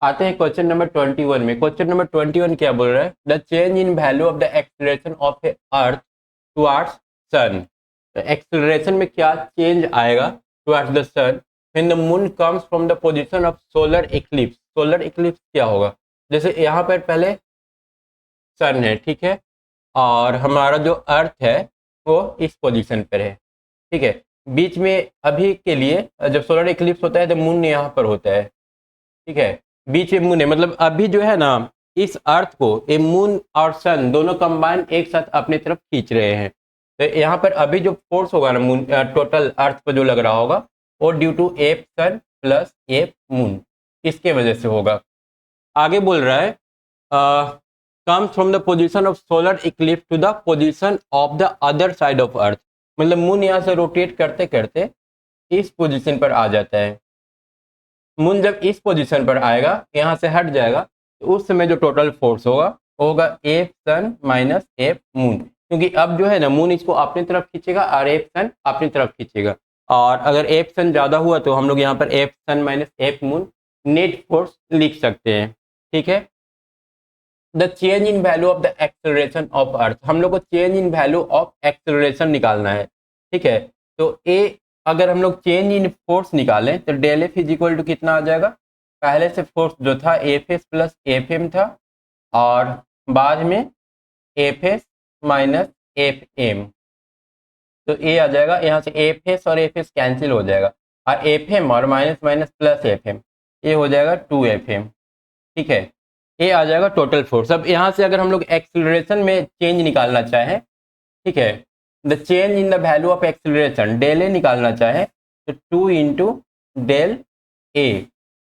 आते हैं question number 21 में। क्वेश्चन नंबर 21 क्या बोल रहा है? The change in value of the acceleration of a earth towards sun. तो एक्सेलरेशन में क्या चेंज आएगा towards the sun when the moon comes from the position of solar eclipse. Solar eclipse क्या होगा? जैसे यहाँ पर पहले सन है, ठीक है, और हमारा जो अर्थ है वो इस पोजीशन पर है, ठीक है। बीच में अभी के लिए जब सोलर इक्लिप्स होता है तो मून यहाँ पर होता है, ठीक है। बीच में मून है, मतलब अभी जो है ना, इस अर्थ को ए मून और सन दोनों कंबाइन एक साथ अपनी तरफ खींच रहे हैं। तो यहाँ पर अभी जो फोर्स होगा ना मून टोटल अर्थ पर जो लग रहा होगा वो due to F sun plus F moon, इसके वजह से होगा। आगे बोल रहा है comes from the position of solar eclipse to the position of the other side of earth. मतलब मून यहाँ से रोटेट करते करते इस पोजीशन पर आ जाता है। मून जब इस पोजीशन पर आएगा, यहाँ से हट जाएगा, तो उस समय जो टोटल फोर्स होगा वो होगा F sun minus F moon, क्योंकि अब जो है ना मून इसको अपनी तरफ खींचेगा और एफ सन अपनी तरफ खींचेगा। और अगर एफ सन ज़्यादा हुआ तो हम लोग यहाँ पर F sun minus F moon net force लिख सकते हैं, ठीक है। The change in value of the acceleration of earth, हम लोग को change in value of acceleration निकालना है, ठीक है। तो ए अगर हम लोग चेंज इन फोर्स निकालें तो del F is equal to कितना आ जाएगा? पहले से फोर्स जो था F S plus F M था, और बाद में F S minus F M. तो ए आ जाएगा, यहाँ से एफ एस और एफ एस कैंसिल हो जाएगा, और एफ एम और minus minus plus F M, ये हो जाएगा 2 एफ एम, ठीक है। ये आ जाएगा टोटल फोर्स। अब यहाँ से अगर हम लोग एक्सेलरेशन में चेंज निकालना चाहें, ठीक है, the change in the value of acceleration del a निकालना चाहें तो 2 इंटू डेल ए,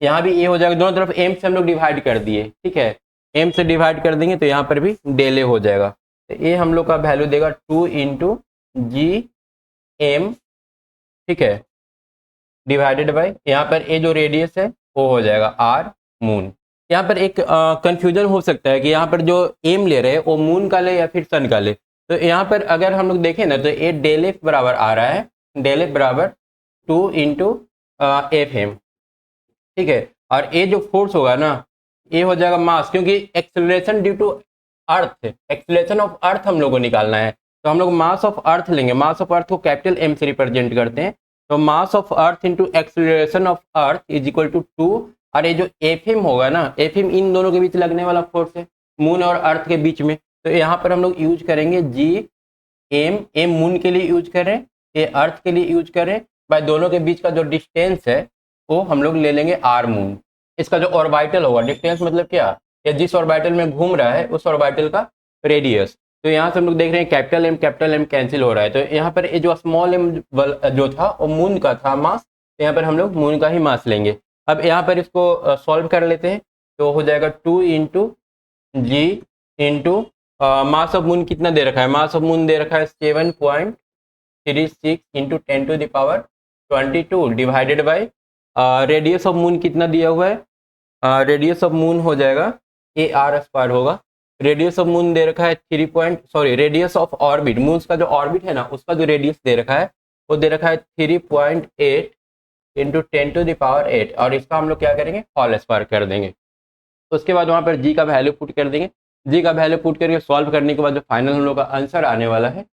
यहाँ भी ए हो जाएगा, दोनों तरफ एम से हम लोग डिवाइड कर दिए, ठीक है। एम से डिवाइड कर देंगे तो यहाँ पर भी डेल ए हो जाएगा। तो ए हम लोग का वैल्यू देगा 2 इंटू जी एम, ठीक है, डिवाइडेड बाई यहाँ पर ए जो रेडियस है वो हो जाएगा आर मून। यहाँ पर एक कंफ्यूजन हो सकता है कि यहाँ पर जो एम ले रहे हैं वो मून का ले या फिर सन का ले। तो यहाँ पर अगर हम लोग देखें ना तो ये डेल एफ बराबर आ रहा है, डेल एफ बराबर 2 इंटू एफ एम, ठीक है। और ये जो फोर्स होगा ना ये हो जाएगा मास, क्योंकि acceleration due to earth, acceleration of earth हम लोग को निकालना है, तो हम लोग मास ऑफ अर्थ लेंगे। मास ऑफ अर्थ को कैपिटल एम से रिप्रेजेंट करते हैं, तो mass of earth into acceleration of earth is equal to 2। और ये जो एफ एम होगा ना, एफ एम इन दोनों के बीच लगने वाला फोर्स है, मून और अर्थ के बीच में। तो यहाँ पर हम लोग यूज करेंगे जी एम, एम मून के लिए यूज करें, ये अर्थ के लिए यूज करें, भाई दोनों के बीच का जो डिस्टेंस है वो हम लोग ले लेंगे आर मून। इसका जो ऑर्बिटल होगा, डिस्टेंस मतलब क्या, या जिस ऑर्बिटल में घूम रहा है उस ऑर्बिटल का रेडियस। तो यहाँ से हम लोग देख रहे हैं कैपिटल एम कैंसिल हो रहा है, तो यहाँ पर ये जो स्मॉल एम जो था वो मून का था मास, तो यहाँ पर हम लोग मून का ही मास लेंगे। अब यहाँ पर इसको सॉल्व कर लेते हैं, तो हो जाएगा 2 into G into mass of moon कितना दे रखा है, मास ऑफ मून दे रखा है 7.36 into 10 to the power 22 divided by radius of moon कितना दिया हुआ है, रेडियस ऑफ मून हो जाएगा ए आर स्क्वायर होगा। रेडियस ऑफ मून दे रखा है रेडियस ऑफ ऑर्बिट, मून का जो ऑर्बिट है ना उसका जो रेडियस दे रखा है वो दे रखा है 3.8 इंटू 10 टू द पावर 8, और इसका हम लोग क्या करेंगे होल स्क्वायर कर देंगे। उसके बाद वहाँ पर जी का वैल्यू पुट कर देंगे, जी का वैल्यू पुट करके सॉल्व करने के बाद जो फाइनल हम लोग का आंसर आने वाला है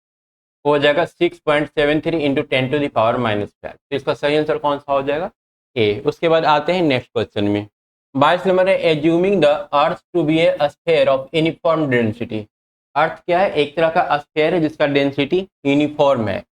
वो हो जाएगा 6.73 इंटू 10 टू द पावर -5। तो इसका सही आंसर कौन सा हो जाएगा? ए। उसके बाद आते हैं नेक्स्ट क्वेश्चन में। 22 नंबर है assuming the earth to be a sphere of uniform density. Earth क्या है? एक तरह का स्फीयर है जिसका डेंसिटी यूनिफॉर्म है।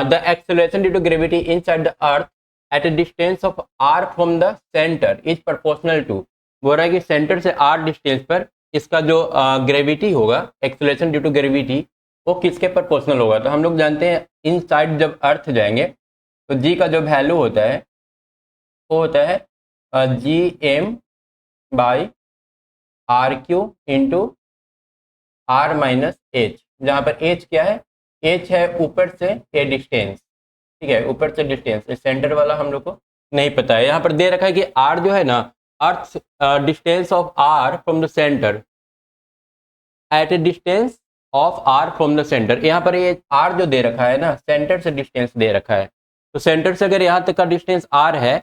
The acceleration due to gravity inside the earth at a distance of r from the centre is proportional to. बोल रहा है कि सेंटर से आर डिस्टेंस पर इसका जो ग्रेविटी होगा, एक्सेलरेशन ड्यू टू ग्रेविटी, वो किसके प्रोपोर्शनल होगा। तो हम लोग जानते हैं इनसाइड जब अर्थ जाएंगे तो जी का जो वैल्यू होता है वो होता है G M by R cube into R minus H, जहाँ पर एच क्या है, एच है ऊपर से ये डिस्टेंस, ठीक है, ऊपर से डिस्टेंस, सेंटर वाला हम लोग को नहीं पता है। यहाँ पर दे रखा है कि आर जो है ना, earth distance of r from the centre at a distance of r from the centre. यहाँ पर ये आर जो दे रखा है ना, सेंटर से डिस्टेंस दे रखा है, तो सेंटर से अगर यहाँ तक का डिस्टेंस आर है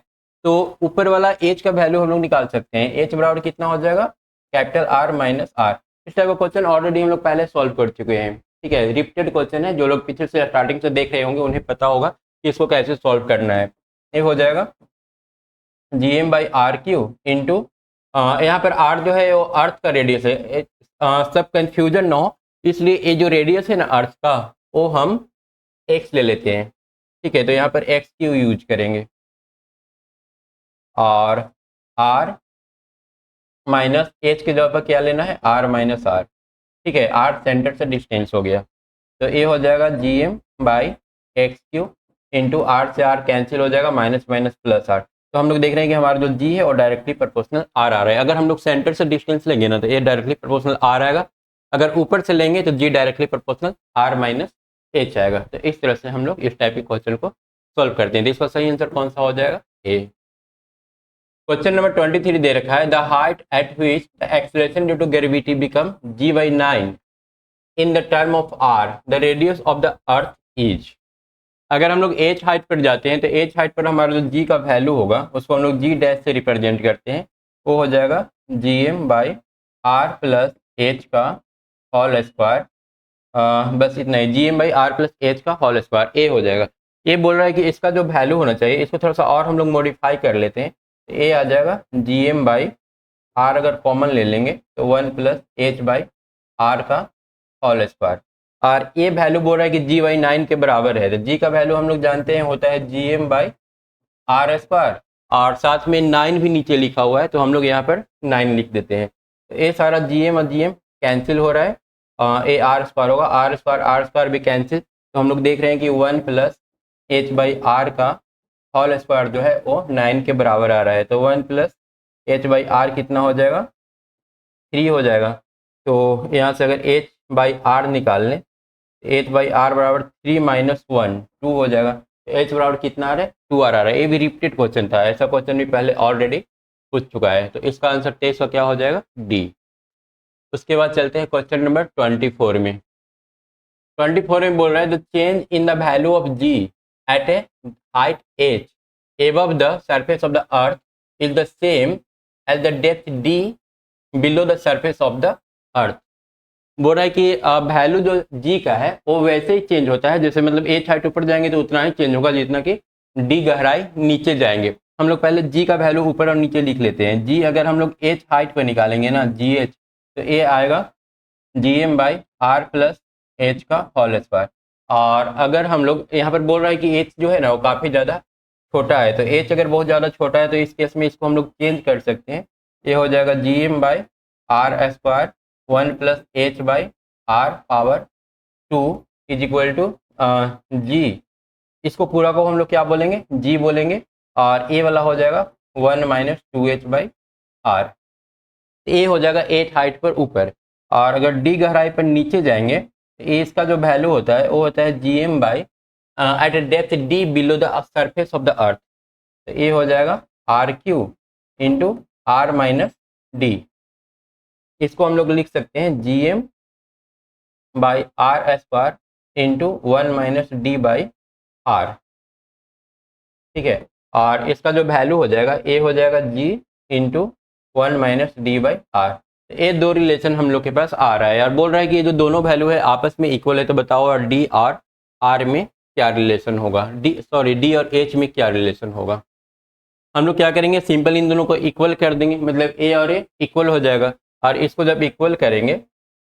तो ऊपर वाला एच का वैल्यू हम लोग निकाल सकते हैं। एच बराबर कितना हो जाएगा, कैपिटल आर माइनस आर। इस टाइप का क्वेश्चन ऑलरेडी हम लोग पहले सॉल्व कर चुके हैं, ठीक है, रिपीटेड क्वेश्चन है। जो लोग पीछे से स्टार्टिंग से देख रहे होंगे उन्हें पता होगा कि इसको कैसे सॉल्व करना है। ये हो जाएगा G M by R cube into, यहाँ पर आर जो है वो अर्थ का रेडियस है, सब कंफ्यूजन ना हो इसलिए ये जो रेडियस है ना अर्थ का वो हम एक्स ले लेते हैं, ठीक है। तो यहाँ पर एक्स क्यू यूज करेंगे और आर माइनस एच की जगह पर क्या लेना है, आर माइनस आर, ठीक है। आर सेंटर से डिस्टेंस हो गया तो ये हो जाएगा G M by X cube into R से आर कैंसिल हो जाएगा, माइनस माइनस प्लस आर। तो हम लोग देख रहे हैं कि हमारा जो जी है वो डायरेक्टली प्रोपोर्शनल आर आ रहा है। अगर हम लोग सेंटर से डिस्टेंस लेंगे ना तो ये डायरेक्टली प्रोपोर्शनल आर आएगा, अगर ऊपर से लेंगे तो g directly proportional r minus h आएगा। तो इस तरह से हम लोग इस टाइप के क्वेश्चन को सॉल्व करते हैं। तो इसका सही आंसर कौन सा हो जाएगा, ए। क्वेश्चन नंबर 23 दे रखा है, the height at which the acceleration due to gravity become G by 9 in the term of R the radius of the earth is. अगर हम लोग एच हाइट पर जाते हैं तो एच हाइट पर हमारा जो जी का वैल्यू होगा उसको हम लोग जी डैश से रिप्रेजेंट करते हैं, वो हो जाएगा G M by are plus H का होल स्क्वायर। बस इतना ही, g M by are plus H का होल स्क्वायर, ए हो जाएगा। ये बोल रहा है कि इसका जो वैल्यू होना चाहिए इसको थोड़ा सा और हम लोग मॉडिफाई कर लेते हैं। ए आ जाएगा जी एम बाई आर, अगर कॉमन ले लेंगे तो 1 प्लस एच बाई आर का होल स्क्वायर। और ये वैल्यू बोल रहा है कि जी बाई 9 के बराबर है, तो जी का वैल्यू हम लोग जानते हैं होता है G M by are square, और साथ में 9 भी नीचे लिखा हुआ है तो हम लोग यहाँ पर 9 लिख देते हैं। तो ये सारा जी एम और जी एम कैंसिल हो रहा है, ए आर स्क्वायर होगा, आर स्क्वायर भी कैंसिल। तो हम लोग देख रहे हैं कि 1 प्लस एच बाई आर का होल स्क्वायर जो है वो 9 के बराबर आ रहा है। तो 1 प्लस एच बाई आर कितना हो जाएगा, 3 हो जाएगा। तो यहाँ से अगर एच बाई आर निकाल लें, एच बाई आर बराबर 3 माइनस 1, 2 हो जाएगा। तो एच बराबर कितना आ रहा है, 2 आ रहा है। ये भी रिपीटेड क्वेश्चन था, ऐसा क्वेश्चन भी पहले ऑलरेडी पूछ चुका है। तो इसका आंसर तेईस का क्या हो जाएगा, डी। उसके बाद चलते हैं क्वेश्चन नंबर 24 में। 24 में बोल रहा है the change in the value of G at a height H above the surface of the earth is the same as the depth D below the surface of the earth. बोल रहा है कि value जो जी का है वो वैसे ही change होता है, जैसे मतलब एच हाइट ऊपर जाएंगे तो उतना ही चेंज होगा जितना कि डी गहराई नीचे जाएंगे। हम लोग पहले जी का वैल्यू ऊपर और नीचे लिख लेते हैं। जी अगर हम लोग एच हाइट पर निकालेंगे ना, जी एच, तो ये आएगा G M by are plus H का होल स्क्वायर। और अगर हम लोग यहाँ पर बोल रहा है कि एच जो है ना वो काफ़ी ज़्यादा छोटा है, तो एच अगर बहुत ज़्यादा छोटा है तो इस केस में इसको हम लोग चेंज कर सकते हैं। ये हो जाएगा G M by are square 1 plus h by r power 2 is equal to g. इसको पूरा को हम लोग क्या बोलेंगे, जी बोलेंगे, और ए वाला हो जाएगा 1 माइनस 2h बाई आर। ए हो जाएगा एच हाइट पर ऊपर, और अगर डी गहराई पर नीचे जाएंगे तो ए इसका जो वैल्यू होता है वो होता है G M by at a depth D below the surface of the earth. तो ए हो जाएगा R cube into R minus D. इसको हम लोग लिख सकते हैं G M by are square into 1 minus D by R, ठीक है। और इसका जो वैल्यू हो जाएगा ए हो जाएगा g into 1 minus D by r. ये दो रिलेशन हम लोग के पास आ रहा है यार। बोल रहा है कि ये जो दोनों वैल्यू है आपस में इक्वल है, तो बताओ और डी और आर में क्या रिलेशन होगा, डी और एच में क्या रिलेशन होगा। हम लोग क्या करेंगे, सिंपल इन दोनों को इक्वल कर देंगे, मतलब ए और ए इक्वल हो जाएगा। और इसको जब इक्वल करेंगे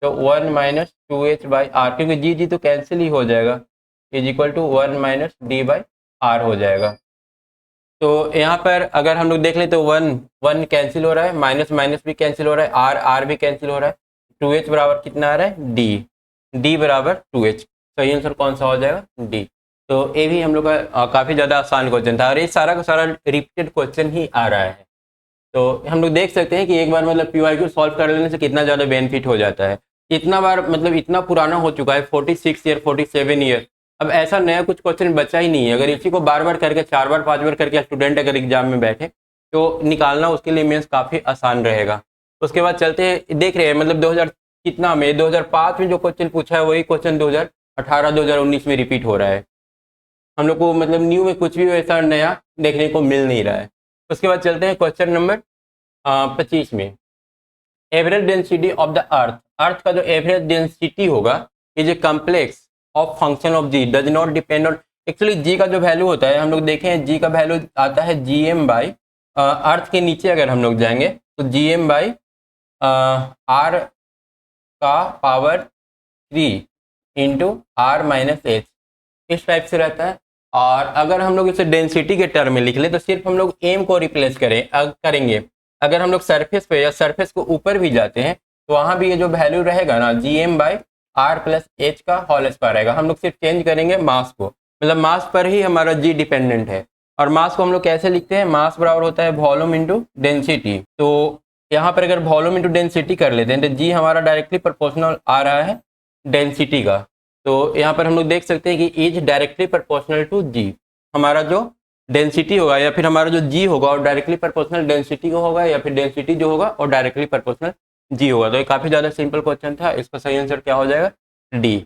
तो 1 माइनस 2h बाई आर, क्योंकि जी जी तो कैंसिल ही हो जाएगा, is equal to 1 minus D by R हो जाएगा। तो यहाँ पर अगर हम लोग देख लें तो 1 कैंसिल हो रहा है, माइनस माइनस भी कैंसिल हो रहा है, आर भी कैंसिल हो रहा है। 2h बराबर कितना आ रहा है, डी बराबर 2h। सही आंसर कौन सा हो जाएगा, डी। तो ये भी हम लोग का काफ़ी ज़्यादा आसान क्वेश्चन था, और ये सारा का सारा रिपीटेड क्वेश्चन ही आ रहा है। तो हम लोग देख सकते हैं कि एक बार मतलब PYQ सॉल्व कर लेने से कितना ज़्यादा बेनिफिट हो जाता है। इतना बार मतलब इतना पुराना हो चुका है, 46 ईयर 47 ईयर, अब ऐसा नया कुछ क्वेश्चन बचा ही नहीं है। अगर इसी को बार बार करके 4 बार 5 बार करके स्टूडेंट अगर एग्जाम में बैठे तो निकालना उसके लिए मीन्स काफ़ी आसान रहेगा। उसके बाद चलते हैं, देख रहे हैं मतलब 2000 कितना में 2005 में जो क्वेश्चन पूछा है वही क्वेश्चन 2018 2019 में रिपीट हो रहा है। हम लोग को मतलब न्यू में कुछ भी वैसा नया देखने को मिल नहीं रहा है। उसके बाद चलते हैं क्वेश्चन नंबर 25 में। Average density of the earth, earth का जो एवरेज डेंसिटी होगा is a complex of function of g does not depend on. Actually g का जो वैल्यू होता है हम लोग देखें, जी का वैल्यू आता है जी एम बाई, अर्थ के नीचे अगर हम लोग जाएंगे तो जी एम बाई आर का power 3 into R minus H, इस टाइप से रहता है। और अगर हम लोग इसे डेंसिटी के टर्म में लिख लें तो सिर्फ हम लोग एम को रिप्लेस करेंगे। अगर हम लोग सरफेस पे या सरफेस को ऊपर भी जाते हैं तो वहाँ भी ये जो वैल्यू रहेगा ना G M by are plus H का होल स्क्वायर रहेगा। हम लोग सिर्फ चेंज करेंगे मास को, मतलब मास पर ही हमारा जी डिपेंडेंट है। और मास को हम लोग कैसे लिखते हैं, मास बराबर होता है वॉल्यूम इंटू डेंसिटी। तो यहाँ पर अगर वॉल्यूम इंटू डेंसिटी कर लेते हैं तो जी हमारा डायरेक्टली प्रोपोर्शनल आ रहा है डेंसिटी का। तो यहाँ पर हम लोग देख सकते हैं कि इज डायरेक्टली प्रोपोर्शनल टू जी, हमारा जो डेंसिटी होगा या फिर हमारा जो जी होगा और डायरेक्टली प्रोपोर्शनल डेंसिटी को होगा, या फिर डेंसिटी जो होगा और डायरेक्टली प्रोपोर्शनल जी होगा। तो ये काफ़ी ज़्यादा सिंपल क्वेश्चन था, इसका सही आंसर क्या हो जाएगा, डी।